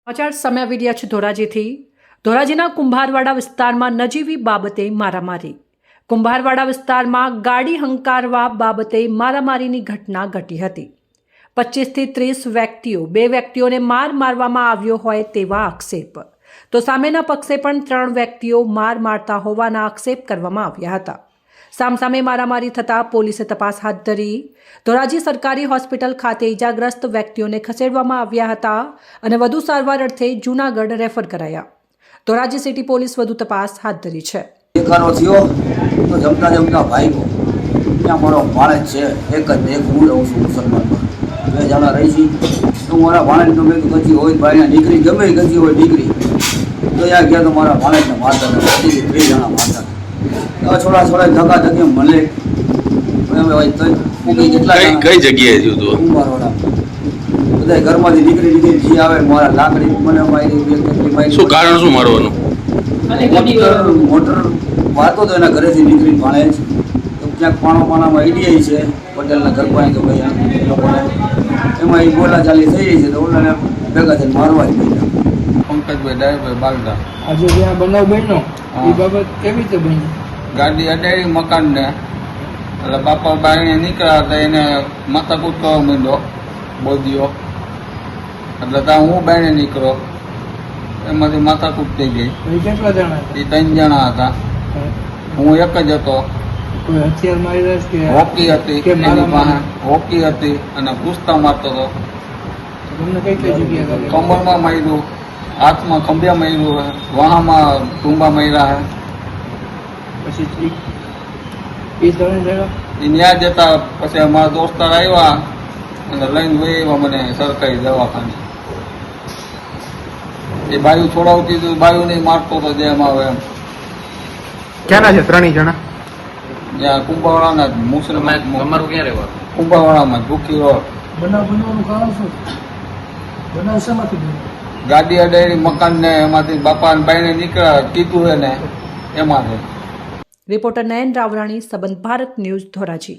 સમાચાર સામે આવી રહ્યા છે ધોરાજીથી। ધોરાજીના કુંભારવાડા વિસ્તારમાં નજીવી બાબતે મારામારી। કુંભારવાડા વિસ્તારમાં ગાડી હંકારવા બાબતે મારામારીની ઘટના ઘટી હતી। 25 થી 30 વ્યક્તિઓ, 2 વ્યક્તિઓને મારવામાં આવ્યો હોય તેવા આક્ષેપ। તો સામેના પક્ષે પણ 3 વ્યક્તિઓ મારતા હોવાના આક્ષેપ કરવામાં આવ્યા હતા। સામસામે મારામારી થતા પોલીસે તપાસ હાથ ધરી। ધોરાજી સરકારી હોસ્પિટલ ખાતે ઇજાગ્રસ્ત વ્યક્તિઓને ખસેડવામાં આવ્યા હતા અને વધુ સારવાર અર્થે જૂનાગઢ રેફર કરાયા। ધોરાજી સિટી પોલીસ વધુ તપાસ હાથ ધરી છે। દેખાડો થયો તો જમતા જમતા ભાગ્યો। ત્યાં મારો ભાણેજ છે, એક હું રહું છું મુસલમાનમાં, 2 જણા રહી છીએ। તો મારા ભાણેજનો મેં તો ગજી હોય ભાઈના દીકરી, ગમે એ ગજી હોય દીકરી, તો ત્યાં ગયા તો મારા ભાણેજને મારતા હતા, 2 જણા મારતા હતા। છોડા ધક્કા ધક્કી મળે કઈ જગ્યાએ થયું હતું? કુંભારવાડા બધા ઘરમાંથી દીકરી જે આવે મારા લાકડી મને મારી। શું કારણ શું મારવાનું? મોટર વાતો તો એના ઘરેથી નીકળી ભાણેજ તો ક્યાંક પાણામાં આઈડિયા છે પટેલના ઘર પાસે, તો ભાઈ આ લોકોને એમાં એ બોલા ચાલી થઈ રહી છે તો ઓલાને ભેગા થઈને મારવા જ પડ્યા। પંકજભાઈ ડાયભાઈ બાગડા। આજે જ્યાં બનાવ બન્યો એ બાબત કેવી રીતે બની? ગાડી અડાડી મકાનને, એટલે બાપા બાઈને નીકળ્યા હતા, એને માથાકૂટ કરવા માંડ્યો બોધ્યો, એટલે ત્યાં હું બાઈને નીકળ્યો, એમાંથી માથાકૂટ થઈ ગઈ। એ કેટલા જણા એ 3 જણા હતા, હું એક જ હતો। કોઈ હથિયાર મારી રહ્યા છે કે હોકી હતી કે એની પાસે, હોકી હતી અને પૂછતા મારતો હતો। તમને કઈ કઈ જગ્યાએ લાગે? કમરમાં માર્યું, હાથમાં ખંભિયા માર્યું, વાહામાં ટૂંબા માર્યા છે। પછી એ 3 જણા એ ન્યા જતા પછી અમારા દોસ્તાર આવ્યા અને લઈને વહી આવ્યા મને સરકારી દવાખાને। એ બાયું છોડાવતી હતું, બાયું નહીં મારતો હતો જેમ આવે એમ। ક્યાંના છે 3 જણા? ત્યાં કુંભાવાડાના જ મુસલમાન, તમારું ક્યાં રહેવાનું? કુંભાવાડામાં ભૂખી રોડ। બનાવવાનું કારણ શું? બનાવ શેમાંથી બન્યો? ગાડી અડાડી મકાનને, એમાંથી બાપા અને બાઈને નીકળ્યા કીધું એને એમાંથી। રિપોર્ટર નયન રાવરાણી, સંબંધ ભારત ન્યૂઝ, ધોરાજી।